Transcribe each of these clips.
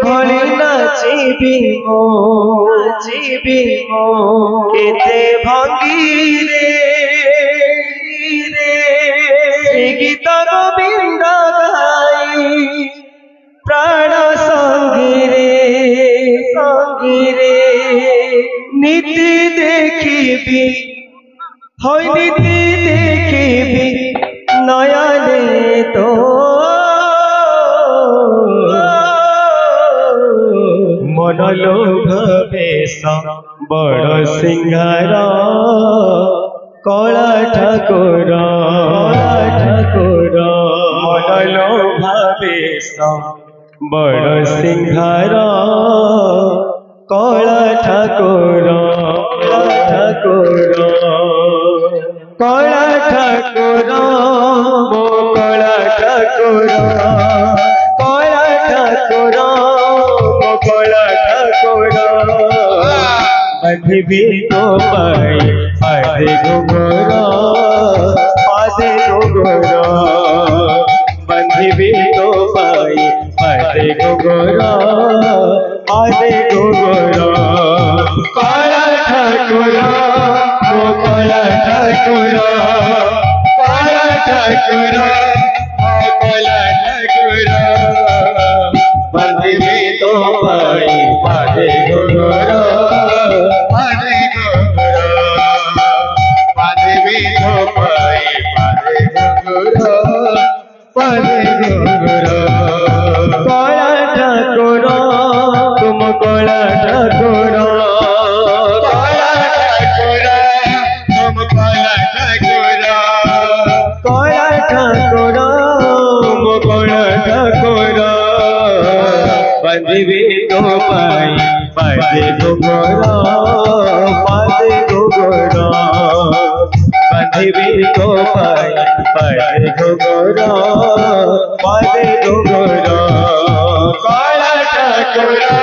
Volley নাচিবি মো কেতে ভাঙ্গি রে গীত গোবিন্দ গাই প্রাণ সঙ্গী রে নীতি দেখিবি হয় নীতি দেখিবি নয়নে তো মনলোভ বেশ বড় সিংহার কলা ঠাকুর মনলোভ বেশ বড় সিংহার কলা ঠাকুর কলা ঠাকুর মো কলা ঠাকুর बंधवी तो पाई पादे घुंघरा बंधवी तो पाई पादे घुंघरा काला ठाकुरा वो काला ठाकुरा बंधवी तो पाई पादे घुंघरा कला ठाकुर तुम कला ठाकुर बंधवी तो पाई पादे घुंघरा बंधवी तो पाई पादे घुंघरा काला ठाकुरा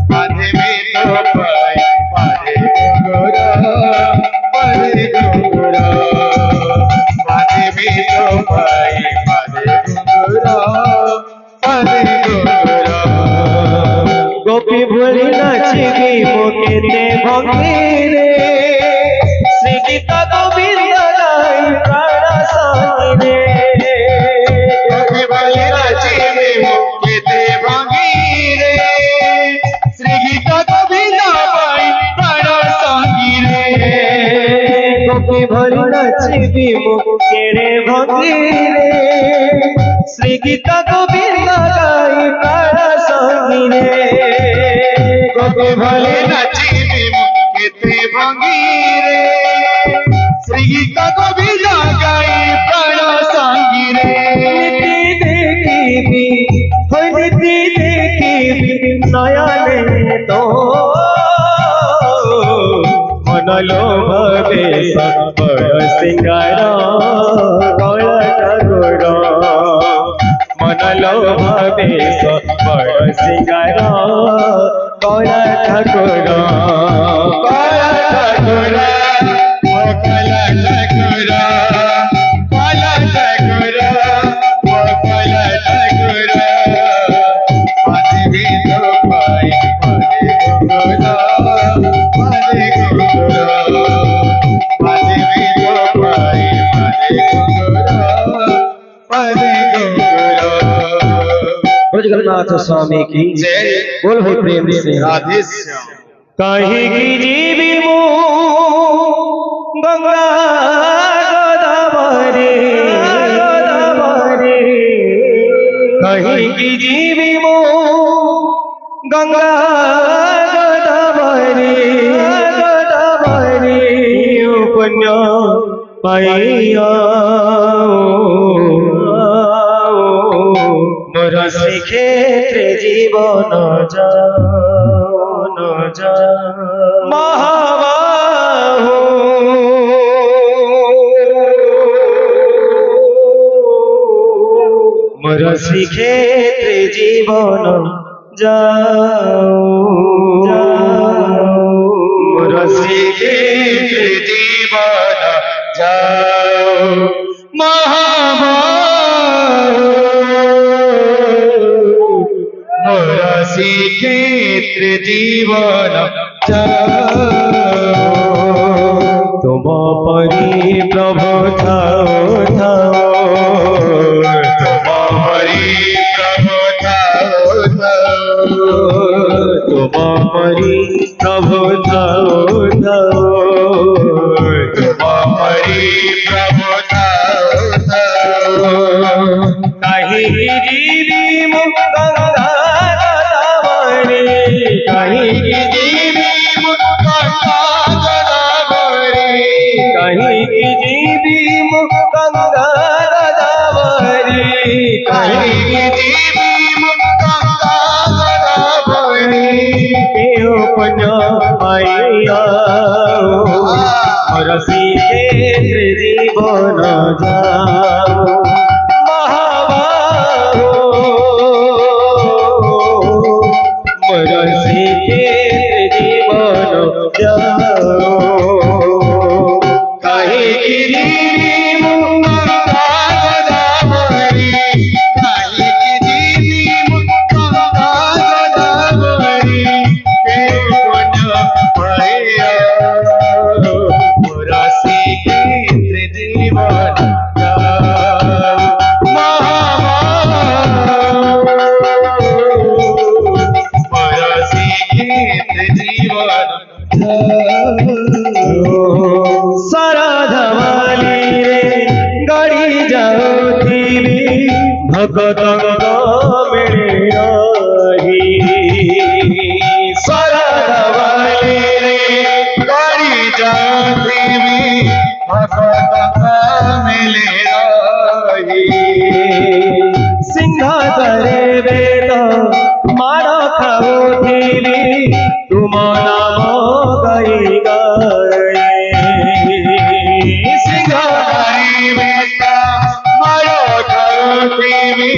बंधवी तो पाई पादे घुंघरा गोपी भोली नाचिबी मोकेते भंगी रे श्री गीत गोविंद गाई प्राण संगी रे गोपी भोली नाचिबी मोकेते भंगी रे श्री गीत गोविंद गाई प्राण संगी रे गोपी भोली नाचिबी मोकेते भंगी रे श्री गीत गोविंद गाई प्राण संगी रे गोपी भोली नाचिबी केते भंगी रे श्री गीत गोविंद गाई प्राण संगी रे नीति देखिबी होय नीति देखिबी नयने तो मनलोभ बेश बड़ सिंगार कला ठाकुर मनलोभ बेश बड़ सिंगार कला ठाकुर जगन्नाथ स्वामी की जय। बोल हो प्रेम से राधे श्याम। कहीं की जीवी गंगा गोदावरी कहीं की जीवी गंगा गोदावरी पुण्य पाइया मोर श्रीक्षेत्र जीवन जा महाबाहु मोर श्रीक्षेत्र जीवन जाओ मोर श्रीक्षेत्र जीवन যাও মোরা শ্রীক্ষেত্রে জীবন তোমা পরি প্রভু থাও থাও তোমা পরি প্রভু থাও থাও তোমা পরি প্রভু থাও থাও তোমা পরি প্রভু থাও থাও কাহি জীবি মুখ গঙ্গা গোদাবরী কাহি জীবি মুখ গঙ্গা গোদাবরী কাহি জীবি মুখ গঙ্গা গোদাবরী কাহি জীবি মুখ গঙ্গা গোদাবরী কেউ পুণ্য পাইয়া মোর শ্রীক্ষেত্রে জীবন যাও মোর শ্রীক্ষেত্রে জীবন যাও কাহি জীবি মুখ গঙ্গা গোদাবরী কাহি জীবি মুখ গঙ্গা গোদাবরী কেউ পুণ্য পাইয়া মোর শ্রীক্ষেত্রে জীবন সারাধামালি রে গাড়ি যাও দিবি ভগতঙ্গ মেরে রহি সারাধামালি রে গাড়ি যাও দিবি ভগতঙ্গ মেলে রহি সিংহ করে বেদ মার খাও দিবি তুম নাম গাই গাই সিংহ করে বেদ মার খাও দিবি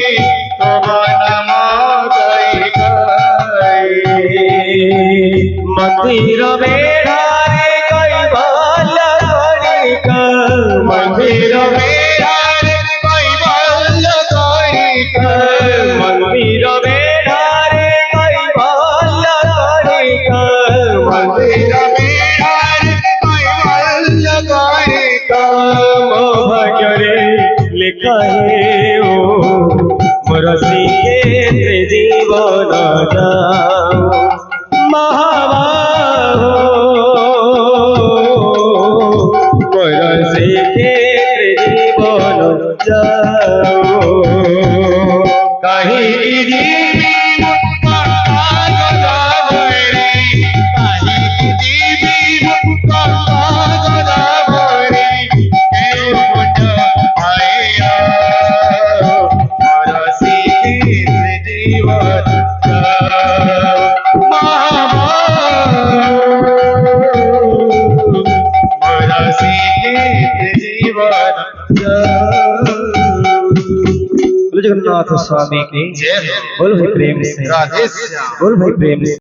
তুম নাম গাই গাই মন্দির বেড়ারে কৈবল্য করিকা মন্দির বেড়ারে কৈবল্য করিকা মন্দির বেড়ারে কৈবল্য করিকা মন্দির বেড়ারে কৈবল্য করিকা মো ভাগ্যরে লেখা হে ও মোর শ্রীক্ষেত্রে জীবন যাও মহাবাহো মোর শ্রীক্ষেত্রে জীবন যাও কাহি জীবি মুখ গঙ্গা গোদাবরী কাহি জীবি মুখ গঙ্গা গোদাবরী কেউ পুণ্য পাইয়া মোর শ্রীক্ষেত্রে জীবন যাও মোর শ্রীক্ষেত্রে জীবন যাও। जगन्नाथ स्वामी की जय हो। बोल भाई प्रेम से राधे श्याम। बोल भाई प्रेम से।